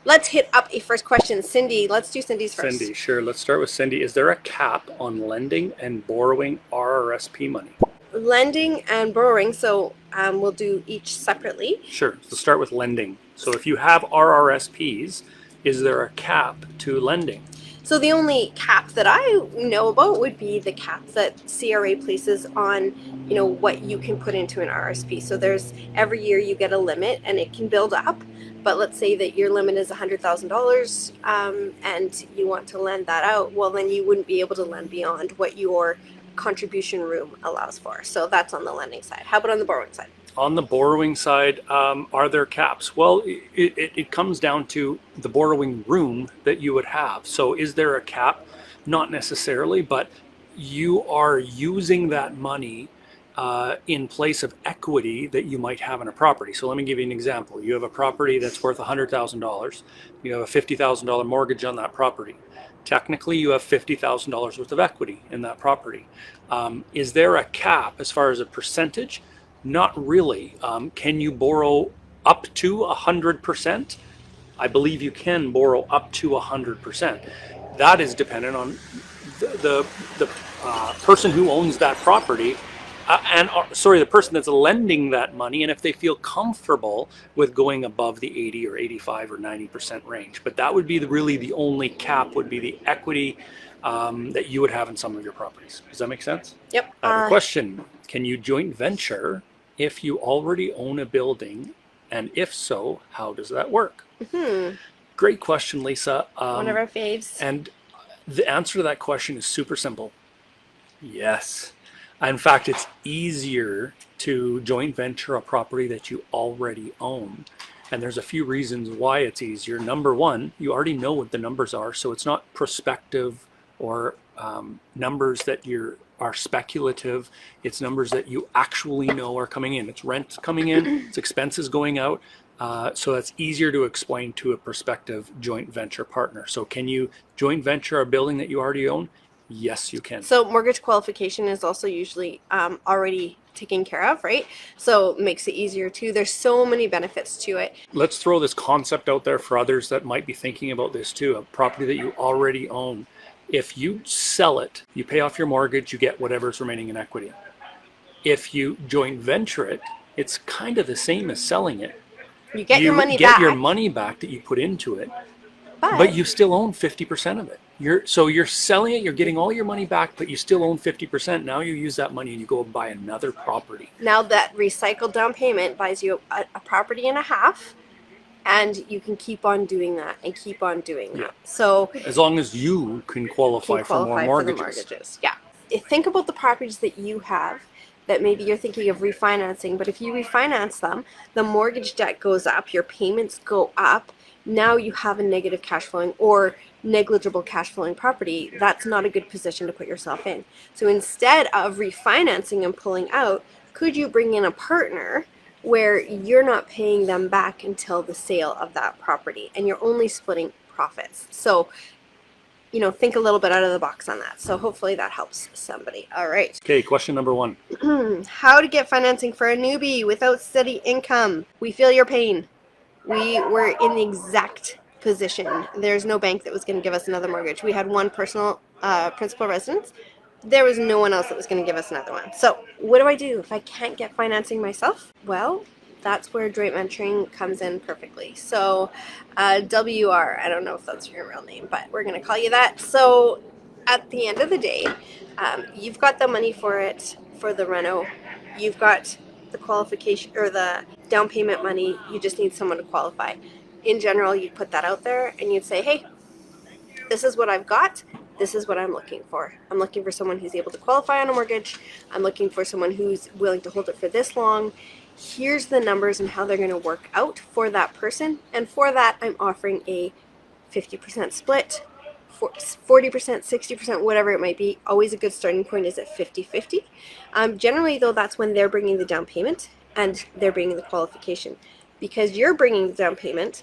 let's hit up a first question. Cindy, let's do Cindy's first. Cindy, sure. Let's start with Cindy. Is there a cap on lending and borrowing RRSP money? Lending and borrowing, so we'll do each separately. Sure. Let's start with lending. So if you have RRSPs, is there a cap to lending? So the only cap that I know about would be the cap that CRA places on, what you can put into an RSP. So there's every year you get a limit and it can build up. But let's say that your limit is $100,000 and you want to lend that out. Well, then you wouldn't be able to lend beyond what your contribution room allows for. So that's on the lending side. How about on the borrowing side? On the borrowing side, are there caps? Well, it comes down to the borrowing room that you would have. So is there a cap? Not necessarily, but you are using that money in place of equity that you might have in a property. So let me give you an example. You have a property that's worth $100,000. You have a $50,000 mortgage on that property. Technically, you have $50,000 worth of equity in that property. Is there a cap as far as a percentage? Not really. Can you borrow up to 100%? I believe you can borrow up to 100%. That is dependent on the person who owns that property, the person that's lending that money, and if they feel comfortable with going above the 80 or 85 or 90% range. But that would be really the only cap, would be the equity that you would have in some of your properties. Does that make sense? Yep. I have a question. Can you joint venture if you already own a building? And if so, how does that work? Great question, Lisa. One of our faves. And the answer to that question is super simple. Yes. In fact, it's easier to joint venture a property that you already own. And there's a few reasons why it's easier. Number one, you already know what the numbers are, so it's not prospective or numbers that are speculative. It's numbers that you actually know are coming in. It's rent coming in, it's expenses going out. So that's easier to explain to a prospective joint venture partner. So can you joint venture a building that you already own? Yes, you can. So mortgage qualification is also usually already taken care of, right? So it makes it easier too. There's so many benefits to it. Let's throw this concept out there for others that might be thinking about this too. A property that you already own. If you sell it, you pay off your mortgage, you get whatever's remaining in equity. If you joint venture it, it's kind of the same as selling it. You get your money back. You get your money back that you put into it, but you still own 50% of it. You're selling it, you're getting all your money back, but you still own 50%. Now you use that money and you go and buy another property. Now that recycled down payment buys you a property and a half, and you can keep on doing that and keep on doing that. Yeah. So as long as you can qualify for more mortgages. Yeah. Think about the properties that you have that maybe you're thinking of refinancing, but if you refinance them, the mortgage debt goes up, your payments go up. Now you have a negative cash flowing or negligible cash flowing property. That's not a good position to put yourself in. So instead of refinancing and pulling out, could you bring in a partner where you're not paying them back until the sale of that property and you're only splitting profits? So, think a little bit out of the box on that. So hopefully that helps somebody. All right. Okay, question number 1. How to get financing for a newbie without steady income. We feel your pain. We were in the exact position. There's no bank that was going to give us another mortgage. We had one principal residence. There was no one else that was going to give us another one. So what do I do if I can't get financing myself? Well, that's where joint venturing comes in perfectly. So WR, I don't know if that's your real name, but we're going to call you that. So at the end of the day, you've got the money for it, for the reno. You've got the qualification or the down payment money. You just need someone to qualify. In general, you'd put that out there and you'd say, hey, this is what I've got. This is what I'm looking for. I'm looking for someone who's able to qualify on a mortgage. I'm looking for someone who's willing to hold it for this long. Here's the numbers and how they're going to work out for that person. And for that, I'm offering a 50% split, 40%, 60%, whatever it might be. Always a good starting point is at 50-50. Generally, though, that's when they're bringing the down payment and they're bringing the qualification. Because you're bringing the down payment,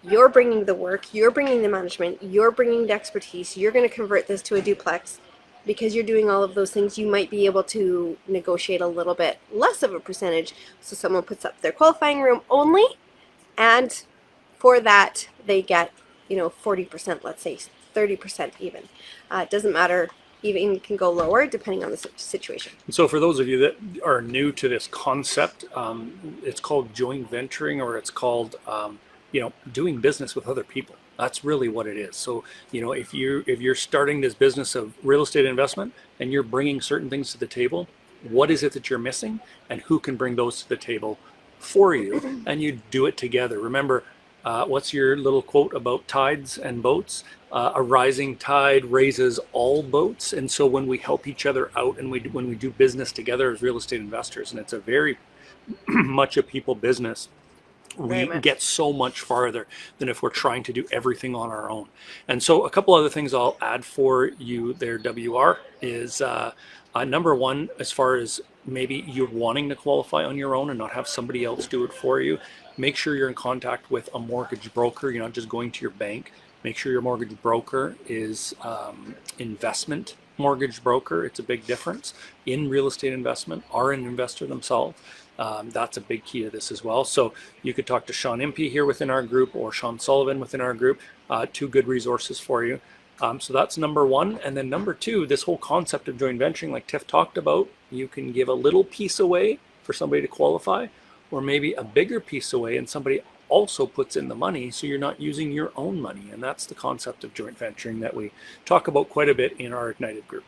you're bringing the work, you're bringing the management, you're bringing the expertise, you're going to convert this to a duplex. Because you're doing all of those things, you might be able to negotiate a little bit less of a percentage. So someone puts up their qualifying room only, and For that, they get, 40%, let's say 30% even. It doesn't matter, even can go lower depending on the situation. And so for those of you that are new to this concept, it's called joint venturing, or it's called, doing business with other people. That's really what it is. So, if you're starting this business of real estate investment and you're bringing certain things to the table, what is it that you're missing, and who can bring those to the table for you, and you do it together. Remember, what's your little quote about tides and boats? A rising tide raises all boats. And so when we help each other out, and when we do business together as real estate investors, and it's a very much a people business, we get so much farther than if we're trying to do everything on our own. And so a couple other things I'll add for you there, WR, is number one, as far as maybe you're wanting to qualify on your own and not have somebody else do it for you, make sure you're in contact with a mortgage broker. You're not just going to your bank. Make sure your mortgage broker is investment mortgage broker. It's a big difference in real estate investment, are an investor themselves. That's a big key to this as well. So you could talk to Sean Impey here within our group, or Sean Sullivan within our group, two good resources for you. So that's number one. And then number two, this whole concept of joint venturing, like Tiff talked about, you can give a little piece away for somebody to qualify, or maybe a bigger piece away and somebody also puts in the money, so you're not using your own money. And that's the concept of joint venturing that we talk about quite a bit in our Ignited group.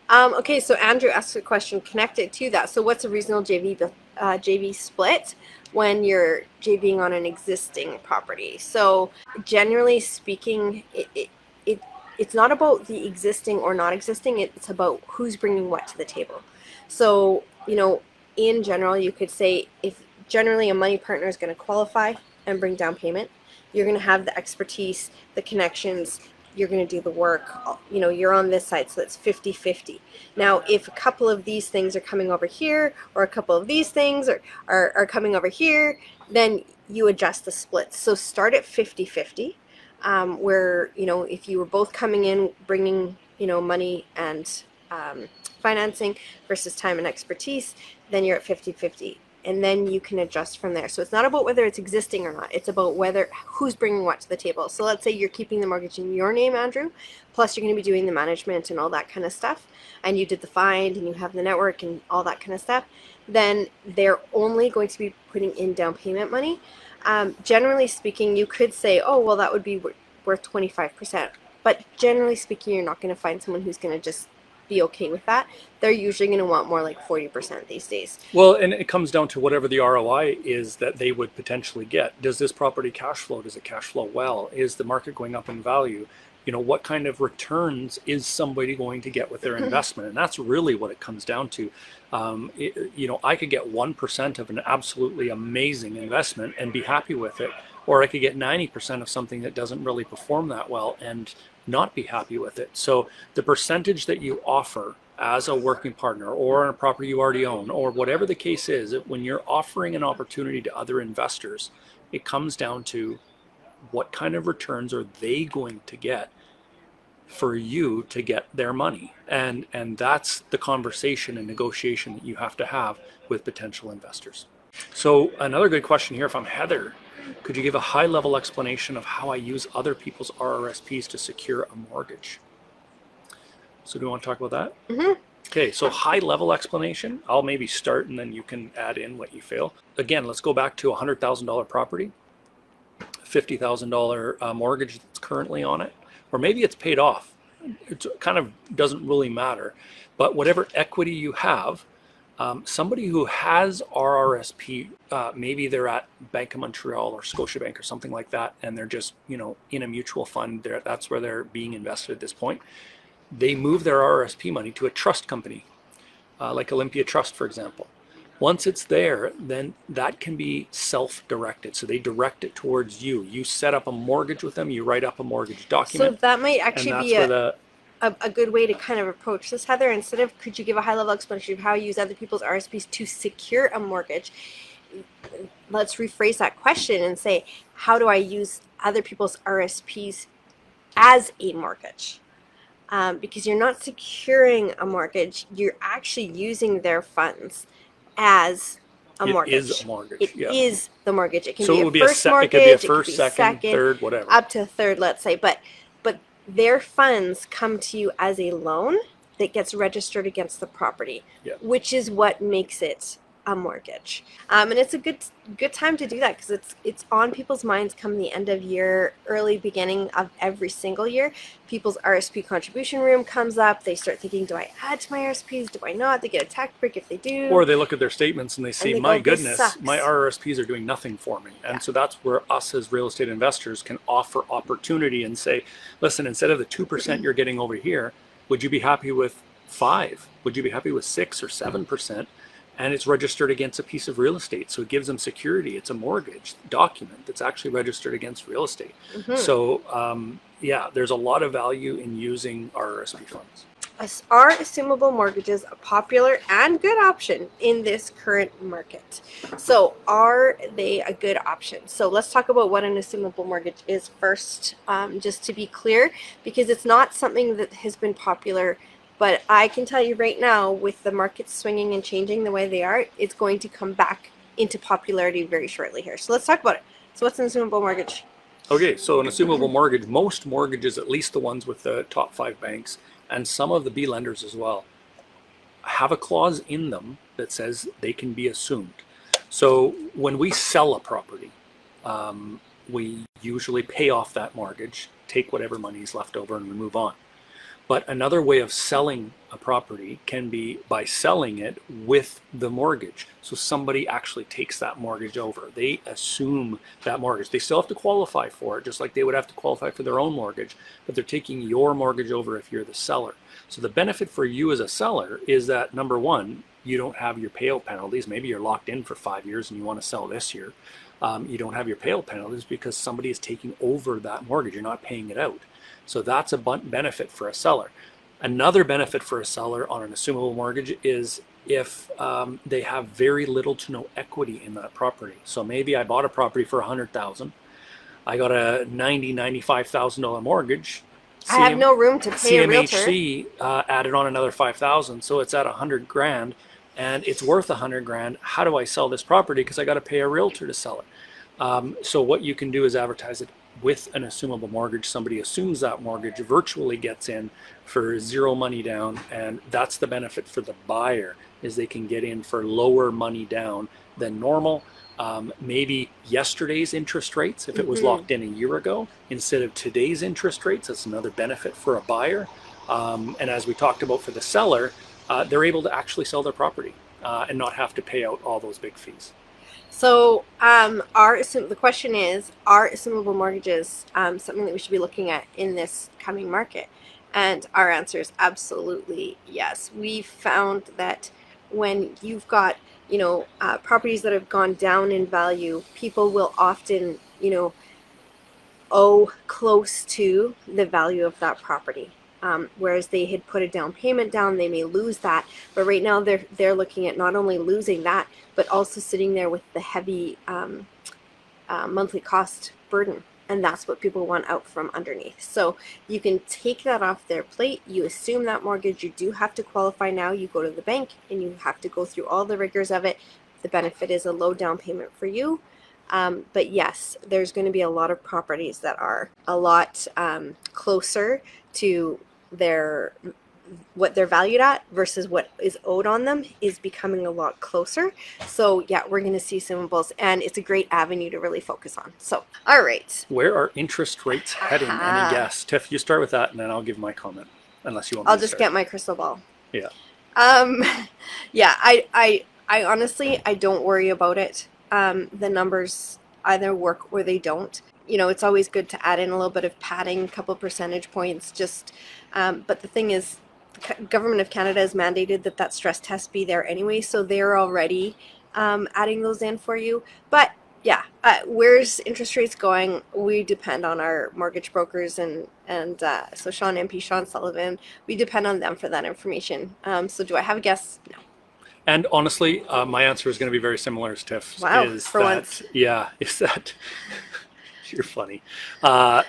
Okay, so Andrew asked a question connected to that. So what's a reasonable JV split when you're JVing on an existing property? So generally speaking, it's not about the existing or not existing. It's about who's bringing what to the table. So, in general, you could say if generally a money partner is going to qualify and bring down payment, you're going to have the expertise, the connections, you're going to do the work, you're on this side, so that's 50-50. Now, if a couple of these things are coming over here, or a couple of these things are coming over here, then you adjust the splits. So start at 50-50, where, if you were both coming in, bringing, money and financing versus time and expertise, then you're at 50-50. And then you can adjust from there. So it's not about whether it's existing or not. It's about who's bringing what to the table. So let's say you're keeping the mortgage in your name, Andrew, plus you're going to be doing the management and all that kind of stuff, and you did the find and you have the network and all that kind of stuff, then they're only going to be putting in down payment money. Generally speaking, you could say, oh, well, that would be worth 25%. But generally speaking, you're not going to find someone who's going to just be okay with that. They're usually going to want more like 40% these days. Well, and it comes down to whatever the ROI is that they would potentially get. Does this property cash flow? Does it cash flow well? Is the market going up in value? What kind of returns is somebody going to get with their investment? And that's really what it comes down to. I could get 1% of an absolutely amazing investment and be happy with it, or I could get 90% of something that doesn't really perform that well and not be happy with it. So the percentage that you offer as a working partner, or on a property you already own, or whatever the case is, when you're offering an opportunity to other investors, it comes down to what kind of returns are they going to get for you to get their money. And that's the conversation and negotiation that you have to have with potential investors. So another good question here from Heather: could you give a high-level explanation of how I use other people's RRSPs to secure a mortgage? So do you want to talk about that? Mm-hmm. Okay, so high-level explanation. I'll maybe start and then you can add in what you feel. Again, let's go back to a $100,000 property, $50,000 mortgage that's currently on it, or maybe it's paid off. It kind of doesn't really matter. But whatever equity you have, somebody who has RRSP, maybe they're at Bank of Montreal or Scotiabank or something like that, and they're just, in a mutual fund, that's where they're being invested at this point. They move their RRSP money to a trust company, like Olympia Trust, for example. Once it's there, then that can be self-directed. So they direct it towards you. You set up a mortgage with them, you write up a mortgage document. So that might actually be a good way to kind of approach this, Heather. Instead of, could you give a high-level explanation of how you use other people's RSPs to secure a mortgage? Let's rephrase that question and say, how do I use other people's RSPs as a mortgage? Because you're not securing a mortgage, you're actually using their funds as a It mortgage. is a mortgage. It Yeah. is the mortgage. It can So be it a would be a first it mortgage. could be a it first, could be second, third, whatever. up to third, let's say. But their funds come to you as a loan that gets registered against the property, Yeah. which is what makes it a mortgage. And it's a good time to do that because it's on people's minds come the end of year, early beginning of every single year. People's RSP contribution room comes up. They start thinking, do I add to my RSPs? Do I not? They get a tax break if they do. Or they look at their statements and they see, they my go, "This goodness, sucks." my RRSPs are doing nothing for me. And Yeah. so that's where us as real estate investors can offer opportunity and say, listen, instead of the 2% you're getting over here, would you be happy with 5? Would you be happy with 6 or 7%? And it's registered against a piece of real estate. So it gives them security. It's a mortgage document that's actually registered against real estate. Mhm. So yeah, there's a lot of value in using RRSP funds. Are assumable mortgages a popular and good option in this current market? So are they a good option? So let's talk about what an assumable mortgage is first, just to be clear, because it's not something that has been popular, but I can tell you right now, with the market swinging and changing the way they are, it's going to come back into popularity very shortly here. So let's talk about it. So what's an assumable mortgage? Okay, so an assumable mortgage, most mortgages, at least the ones with the top 5 banks, and some of the B lenders as well, have a clause in them that says they can be assumed. So when we sell a property, we usually pay off that mortgage, take whatever money is left over, and we move on. But another way of selling a property can be by selling it with the mortgage. So somebody actually takes that mortgage over. They assume that mortgage. They still have to qualify for it, just like they would have to qualify for their own mortgage, but they're taking your mortgage over if you're the seller. So the benefit for you as a seller is that, number one, you don't have your payout penalties. Maybe you're locked in for 5 years and you want to sell this year. You don't have your payout penalties because somebody is taking over that mortgage. You're not paying it out. So that's a benefit for a seller. Another benefit for a seller on an assumable mortgage is if they have very little to no equity in that property. So maybe I bought a property for $100,000. I got a $95,000 mortgage. I have no room to pay a realtor. CMHC added on another $5,000, so it's at $100,000, and it's worth $100,000. How do I sell this property? Because I got to pay a realtor to sell it. So what you can do is advertise it with an assumable mortgage. Somebody assumes that mortgage, virtually gets in for zero money down, and that's the benefit for the buyer, is they can get in for lower money down than normal. Maybe yesterday's interest rates, if it was locked in a year ago, instead of today's interest rates. That's another benefit for a buyer. And as we talked about for the seller, they're able to actually sell their property and not have to pay out all those big fees. So the question is, are assumable mortgages something that we should be looking at in this coming market? And our answer is absolutely yes. We found that when you've got, properties that have gone down in value, people will often, owe close to the value of that property. Whereas they had put a down payment down, they may lose that. But right now they're looking at not only losing that, but also sitting there with the heavy monthly cost burden. And that's what people want out from underneath. So you can take that off their plate. You assume that mortgage. You do have to qualify now. You go to the bank and you have to go through all the rigors of it. The benefit is a low down payment for you. But yes, there's going to be a lot of properties that are a lot closer to what they're valued at versus what is owed on them is becoming a lot closer. So yeah, we're going to see assumable, and it's a great avenue to really focus on. So, all right. Where are interest rates heading? Any guess? Tiff, you start with that and then I'll give my comment, unless you want me I'll to just start. get my crystal ball. Yeah. Yeah, I honestly, I don't worry about it. The numbers either work or they don't. It's always good to add in a little bit of padding, a couple percentage points, but the thing is, the government of Canada has mandated that stress test be there anyway, so they're already adding those in for you. But yeah, where's interest rates going? We depend on our mortgage brokers and so Sean MP, Sean Sullivan, we depend on them for that information. So do I have a guess? No. And honestly, my answer is going to be very similar as Tiff's. Wow, is for that, once. Yeah, is that You're funny.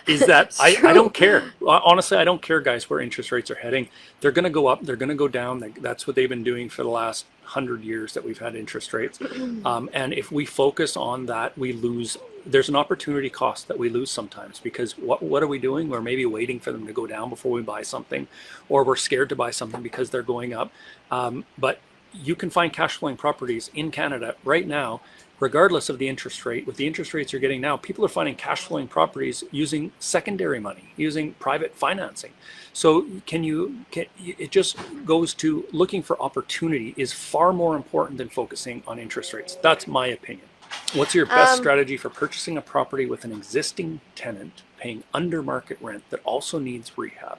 Is that It's I true. don't care. Honestly, I don't care, guys, where interest rates are heading. They're going to go up. They're going to go down. That's what they've been doing for the last 100 years that we've had interest rates. And if we focus on that, we lose. There's an opportunity cost that we lose sometimes because what are we doing? We're maybe waiting for them to go down before we buy something, or we're scared to buy something because they're going up. But you can find cash flowing properties in Canada right now, regardless of the interest rate. With the interest rates you're getting now, people are finding cash flowing properties using secondary money, using private financing. So it just goes to looking for opportunity is far more important than focusing on interest rates. That's my opinion. What's your best strategy for purchasing a property with an existing tenant paying under market rent that also needs rehab?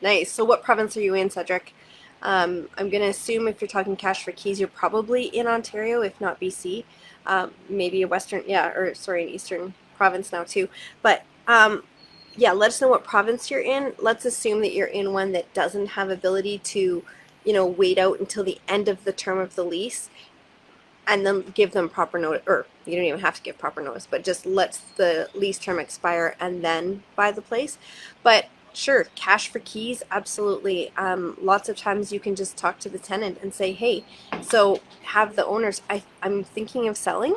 Nice. So what province are you in, Cedric? I'm going to assume if you're talking cash for keys, you're probably in Ontario, if not BC. Maybe a western, an eastern province now too. But let us know what province you're in. Let's assume that you're in one that doesn't have ability to, wait out until the end of the term of the lease and then give them proper notice, or you don't even have to give proper notice, but just lets the lease term expire and then buy the place. But sure, cash for keys, absolutely. Lots of times you can just talk to the tenant and say, hey, so have the owners, I'm thinking of selling.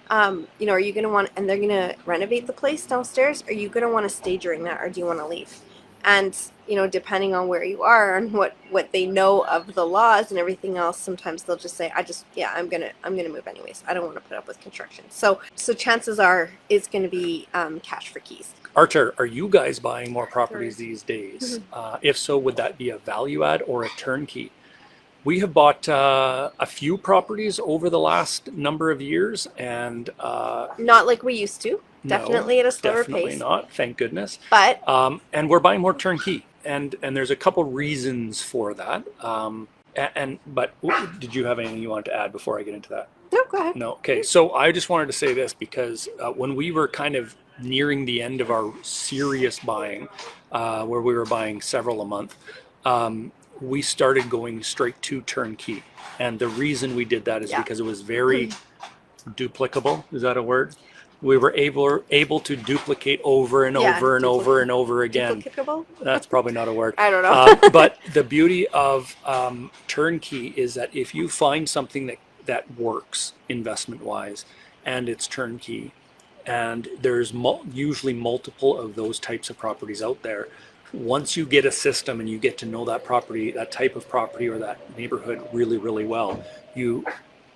Are you going to want, and they're going to renovate the place downstairs. Are you going to want to stay during that, or do you want to leave? And, depending on where you are and what they know of the laws and everything else, sometimes they'll just say, I'm going to move anyways. I don't want to put up with construction. So chances are it's going to be cash for keys. Archer, are you guys buying more properties these days? If so, would that be a value add or a turnkey? We have bought a few properties over the last number of years, and not like we used to. Definitely at a slower definitely pace. Not, thank goodness. But and we're buying more turnkey, and there's a couple reasons for that. But did you have anything you wanted to add before I get into that? no, go ahead. No. Okay. So I just wanted to say this because when we were kind of nearing the end of our serious buying, where we were buying several a month, we started going straight to turnkey. And the reason we did that is because it was very duplicable. Is that a word? We were able to duplicate over and over and over and over again. Duplicable? That's probably not a word. I don't know. But the beauty of turnkey is that if you find something that works investment-wise and it's turnkey, and there's usually multiple of those types of properties out there, once you get a system and you get to know that property, that type of property or that neighborhood really, really well,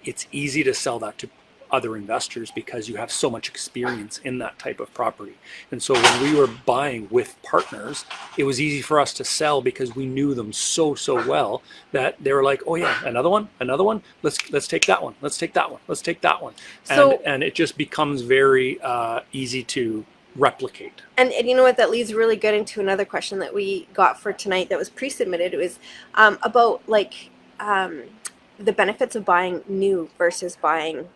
it's easy to sell that to other investors because you have so much experience in that type of property. And so when we were buying with partners, it was easy for us to sell because we knew them so well that they were like, oh yeah, another one, let's take that one, let's take that one. And it just becomes very easy to replicate. And you know what, that leads really good into another question that we got for tonight that was pre-submitted. It was about the benefits of buying new versus buying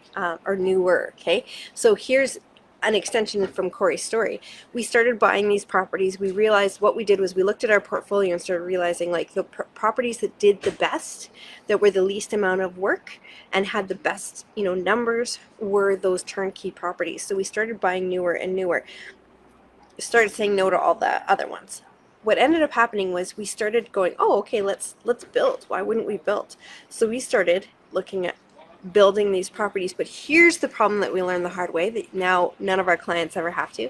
or newer. Okay, so here's an extension from Corey's story. We started buying these properties. We realized what we did was we looked at our portfolio and started realizing like the properties that did the best, that were the least amount of work and had the best numbers, were those turnkey properties. So we started buying newer and newer, started saying no to all the other ones. What ended up happening was we started going, oh, okay, let's build. Why wouldn't we build? So we started looking at building these properties. But here's the problem that we learned the hard way, that now none of our clients ever have to,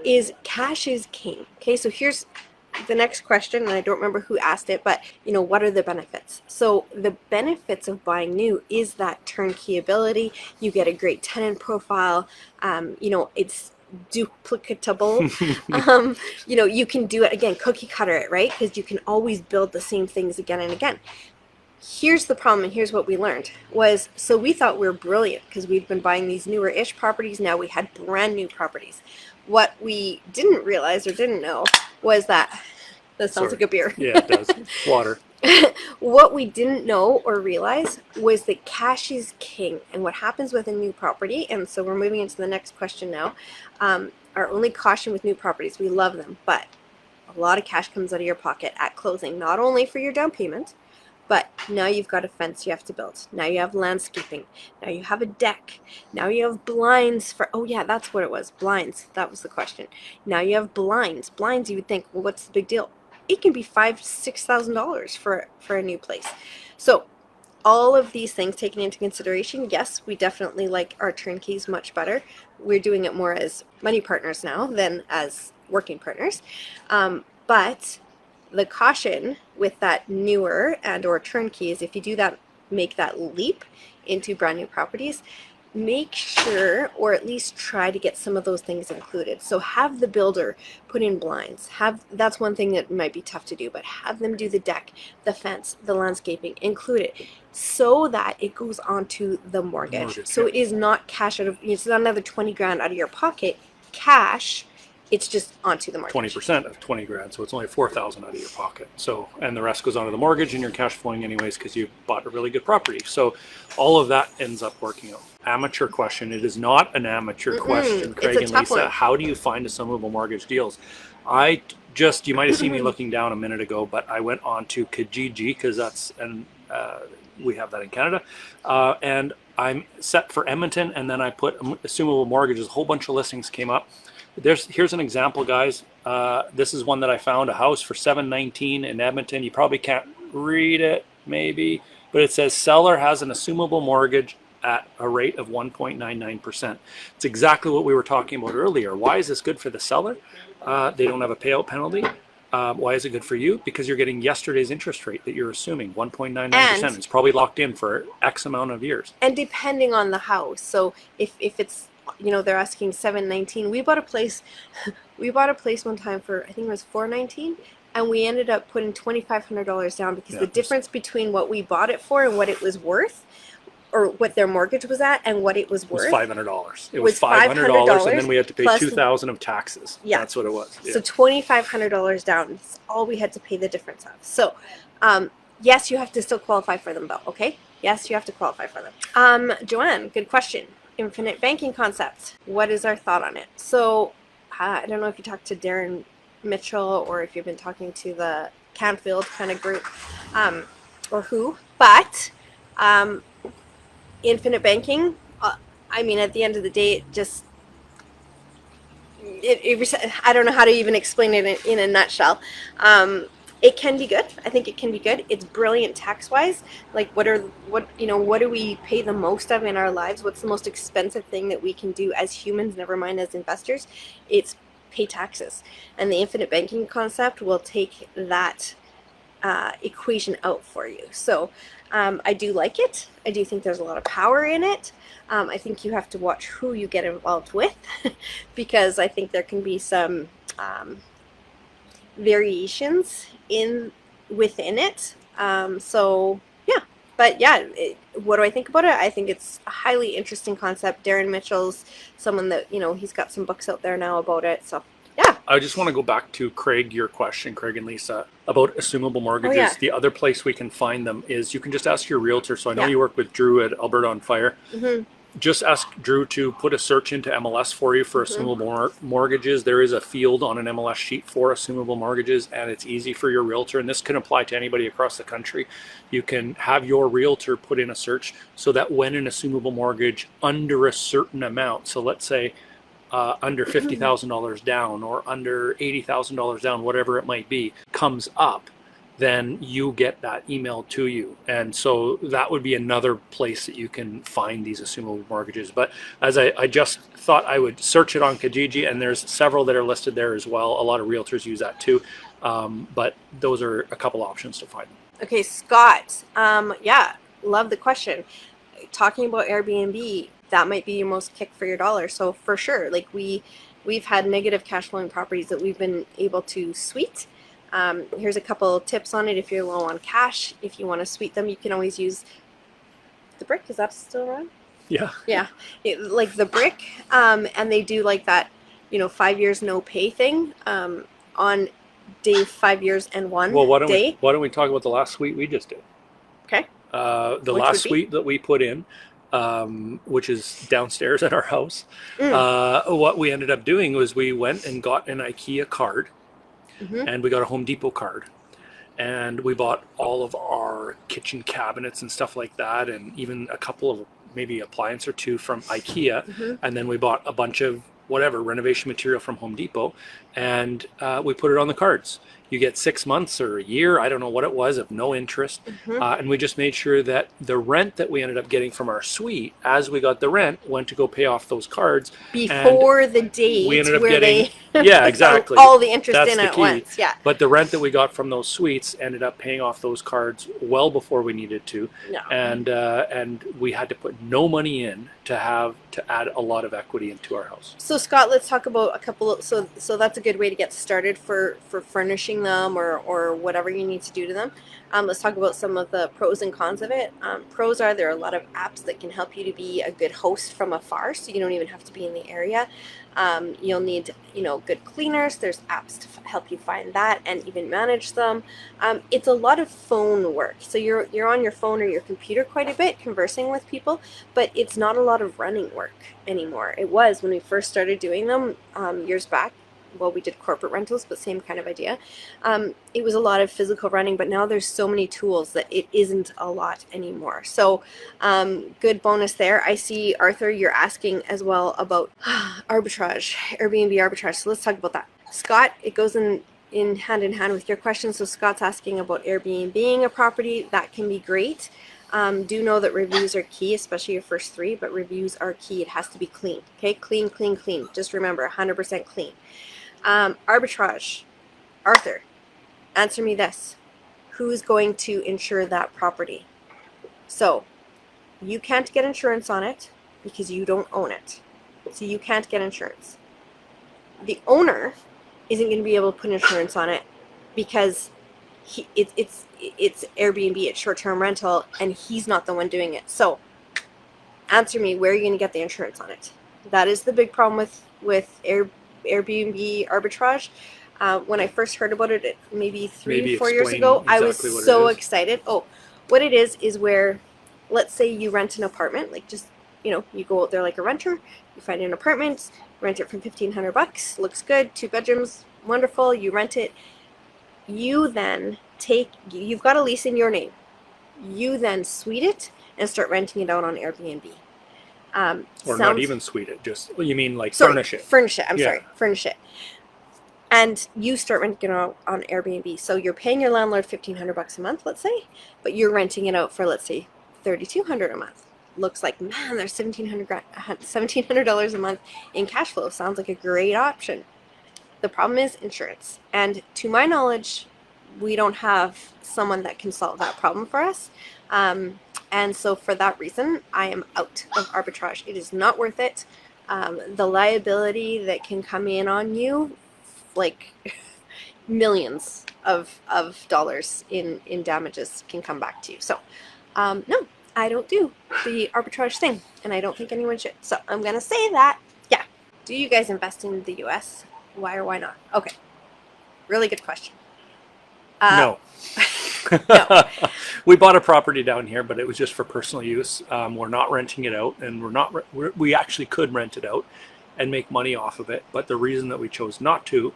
is cash is king. Okay, so here's the next question, and I don't remember who asked it, but what are the benefits? So the benefits of buying new is that turnkey ability. You get a great tenant profile. It's duplicatable. You can do it again, cookie cutter it, right? Because you can always build the same things again and again. Here's the problem, and here's what we learned was, so we thought we were brilliant because we'd been buying these newer-ish properties. Now we had brand new properties. What we didn't realize or didn't know was that sounds like a beer. Yeah, it does. Water. What we didn't know or realize was that cash is king. And what happens with a new property, and so we're moving into the next question now, our only caution with new properties, we love them, but a lot of cash comes out of your pocket at closing, not only for your down payment, but Now you've got a fence you have to build. Now you have landscaping. Now you have a deck. Now you have blinds for, oh yeah, that's what it was. Blinds. That was the question. Now you have blinds. Blinds, you would think, well, what's the big deal? It can be $5,000-$6,000 for a new place. So all of these things taken into consideration, yes, we definitely like our turnkeys much better. We're doing it more as money partners now than as working partners. But the caution with that newer and or turnkey is if you do that, make that leap into brand new properties, make sure or at least try to get some of those things included. So have the builder put in blinds. That's one thing that might be tough to do, but have them do the deck, the fence, the landscaping, include it so that it goes onto the mortgage. So it is not cash out of, it's not another 20 grand out of your pocket cash. It's just onto the mortgage. 20% of 20 grand, so it's only 4,000 out of your pocket. So, and the rest goes onto the mortgage, and you're cash flowing anyways because you bought a really good property. So, all of that ends up working out. Amateur question. It is not an amateur question, Craig and Lisa. One. How do you find assumable mortgage deals? You might have seen me looking down a minute ago, but I went on to Kijiji because we have that in Canada, and I'm set for Edmonton, and then I put assumable mortgages. A whole bunch of listings came up. Here's an example, guys. This is one that I found, a house for $719 in Edmonton. You probably can't read it, maybe, but it says seller has an assumable mortgage at a rate of 1.99%. It's exactly what we were talking about earlier. Why is this good for the seller? They don't have a payout penalty. Why is it good for you? Because you're getting yesterday's interest rate that you're assuming, 1.99%. It's probably locked in for X amount of years. And depending on the house. So if it's, they're asking $719. We bought a place one time for, I think it was $419, and we ended up putting $2,500 down because the difference between what we bought it for and what it was worth, or what their mortgage was at and what it was worth, was $500. It was $500, and then we had to pay $2,000 of taxes. Yeah, that's what it was. Yeah. So $2,500 down. That's all we had to pay the difference of. So, yes, you have to still qualify for them, though. Okay. Yes, you have to qualify for them. Joanne, good question. Infinite banking concept. What is our thought on it? So I don't know if you talked to Darren Mitchell or if you've been talking to the Canfield kind of group, or who, but infinite banking, I mean, at the end of the day, I don't know how to even explain it in a nutshell. It can be good. I think it can be good. It's brilliant tax-wise. Like, what do we pay the most of in our lives? What's the most expensive thing that we can do as humans, never mind as investors? It's pay taxes. And the infinite banking concept will take that equation out for you. So I do like it. I do think there's a lot of power in it. I think you have to watch who you get involved with because I think there can be some variations within it. So yeah, but yeah, what do I think about it? I think it's a highly interesting concept. Darren Mitchell's someone that, he's got some books out there now about it. So yeah. I just want to go back to Craig, your question, Craig and Lisa, about assumable mortgages. Oh, yeah. The other place we can find them is you can just ask your realtor. So I know you work with Drew at Alberta on Fire. Mm-hmm. Just ask Drew to put a search into MLS for you for assumable mortgages. There is a field on an MLS sheet for assumable mortgages, and it's easy for your realtor. And this can apply to anybody across the country. You can have your realtor put in a search so that when an assumable mortgage under a certain amount, so let's say under $50,000 down or under $80,000 down, whatever it might be, comes up, then you get that emailed to you. And so that would be another place that you can find these assumable mortgages. But as I just thought I would search it on Kijiji, and there's several that are listed there as well. A lot of realtors use that too. But those are a couple options to find them. Okay, Scott. Yeah, love the question. Talking about Airbnb, that might be your most kick for your dollar. So for sure, like we've had negative cash flowing properties that we've been able to suite. Here's a couple tips on it. If you're low on cash, if you want to suite them, you can always use the brick. Is that still around? Yeah. Yeah. Like the brick. And they do like that, 5 years no pay thing on day 5 years and one day. Well, why don't we talk about the last suite we just did? Okay. The last suite that we put in, which is downstairs at our house. What we ended up doing was we went and got an IKEA card. Mm-hmm. And we got a Home Depot card. and we bought all of our kitchen cabinets and stuff like that, and even a couple of maybe appliance or two from IKEA, and then we bought a bunch of whatever renovation material from Home Depot, and we put it on the cards. You get 6 months or a year, I don't know what it was, of no interest. And we just made sure that the rent that we ended up getting from our suite, as we got the rent, went to go pay off those cards. Before the date We ended up where getting, they yeah, exactly. all the interest That's in the at key. once. Yeah. But the rent that we got from those suites ended up paying off those cards well before we needed to. No. And we had to put no money in to add a lot of equity into our house. So Scott, let's talk about a couple of, so that's a good way to get started for furnishing them or whatever you need to do to them. Let's talk about some of the pros and cons of it. Pros are there are a lot of apps that can help you to be a good host from afar, so you don't even have to be in the area. You'll need, good cleaners. There's apps to help you find that and even manage them. It's a lot of phone work. So you're on your phone or your computer quite a bit conversing with people, but it's not a lot of running work anymore. It was when we first started doing them years back. Well, we did corporate rentals, but same kind of idea. It was a lot of physical running, but now there's so many tools that it isn't a lot anymore. So good bonus there. I see, Arthur, you're asking as well about arbitrage, Airbnb arbitrage. So let's talk about that. Scott, it goes in hand with your question. So Scott's asking about Airbnb-ing a property. That can be great. Do know that reviews are key, especially your first 3, but reviews are key. It has to be clean. Okay, clean. Just remember, 100% clean. Arbitrage. Arthur, answer me this. Who's going to insure that property? So you can't get insurance on it because you don't own it. So you can't get insurance. The owner isn't going to be able to put insurance on it because it's Airbnb, it's short-term rental, and he's not the one doing it. So answer me, where are you going to get the insurance on it? That is the big problem with Airbnb arbitrage. When I first heard about it, maybe 4 years ago, I was so excited. Oh, what it is where, let's say you rent an apartment, like just, you go out there like a renter, you find an apartment, rent it for $1,500, looks good, 2 bedrooms, wonderful, you rent it. You then you've got a lease in your name. You then suite it and start renting it out on Airbnb. Or not even suite it, just, you mean like furnish it? Furnish it, furnish it. And you start renting it out on Airbnb. So you're paying your landlord $1,500 a month, let's say, but you're renting it out for, let's say, $3,200 a month. Looks like, man, there's $1,700 a month in cash flow. Sounds like a great option. The problem is insurance. And to my knowledge, we don't have someone that can solve that problem for us. And so for that reason, I am out of arbitrage. It is not worth it. The liability that can come in on you, like millions of dollars in damages can come back to you. So no, I don't do the arbitrage thing, and I don't think anyone should. So I'm going to say that, yeah. Do you guys invest in the US? Why or why not? Okay. Really good question. No. No. We bought a property down here, but it was just for personal use. We're not renting it out, and we actually could rent it out and make money off of it. But the reason that we chose not to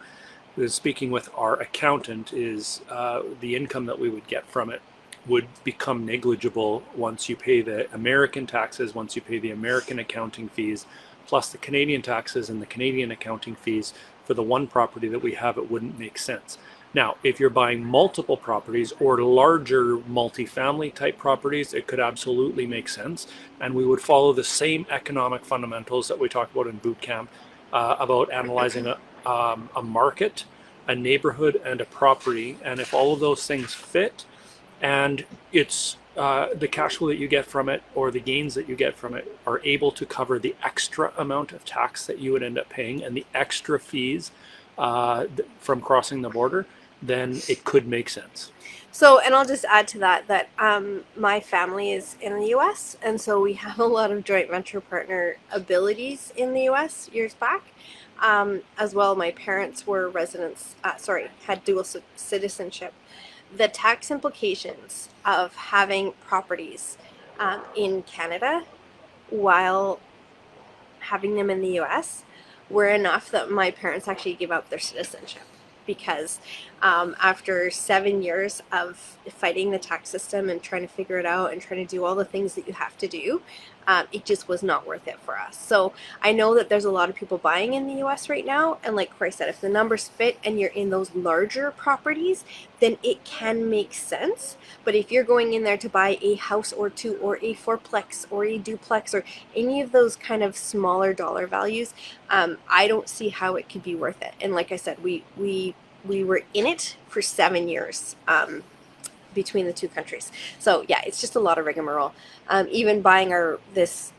is, speaking with our accountant, is the income that we would get from it would become negligible once you pay the American taxes, once you pay the American accounting fees, plus the Canadian taxes and the Canadian accounting fees. For the one property that we have, it wouldn't make sense. Now, if you're buying multiple properties or larger multifamily type properties, it could absolutely make sense. And we would follow the same economic fundamentals that we talk about in boot camp, about analyzing a market, a neighborhood, and a property. And if all of those things fit, and it's the cash flow that you get from it or the gains that you get from it are able to cover the extra amount of tax that you would end up paying and the extra fees from crossing the border, then it could make sense. So, and I'll just add to that my family is in the U.S., and so we have a lot of joint venture partner abilities in the U.S. years back. As well, my parents were residents, had dual citizenship. The tax implications of having properties in Canada while having them in the U.S. were enough that my parents actually gave up their citizenship. because after 7 years of fighting the tax system and trying to figure it out and trying to do all the things that you have to do, it just was not worth it for us. So I know that there's a lot of people buying in the US right now, and like Corey said, if the numbers fit and you're in those larger properties, then it can make sense. But if you're going in there to buy a house or two or a fourplex or a duplex or any of those kind of smaller dollar values, I don't see how it could be worth it. And like I said, we were in it for 7 years between the two countries. So yeah, it's just a lot of rigmarole. Even buying this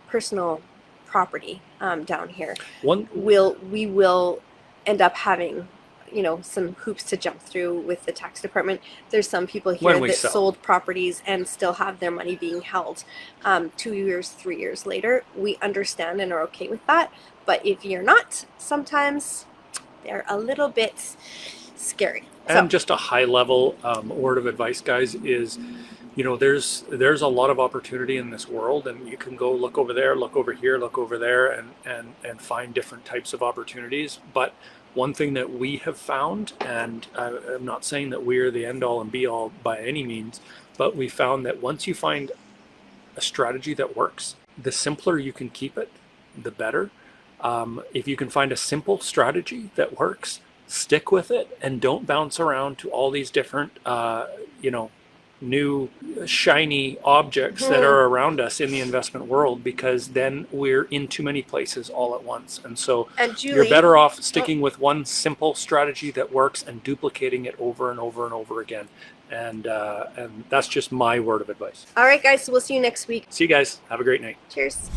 personal property down here, we will end up having, you know, some hoops to jump through with the tax department. There's some people here that sold properties and still have their money being held 2 years, 3 years later. We understand and are okay with that. But if you're not, sometimes they're a little bit scary. And just a high level word of advice, guys, is, you know, there's a lot of opportunity in this world, and you can go look over there, look over here, look over there, and find different types of opportunities. But one thing that we have found, and I'm not saying that we're the end all and be all by any means, but we found that once you find a strategy that works, the simpler you can keep it, the better. If you can find a simple strategy that works, stick with it and don't bounce around to all these different, you know, new shiny objects that are around us in the investment world, because then we're in too many places all at once. And so you're better off sticking with one simple strategy that works and duplicating it over and over and over again. And that's just my word of advice. All right, guys. So we'll see you next week. See you guys. Have a great night. Cheers.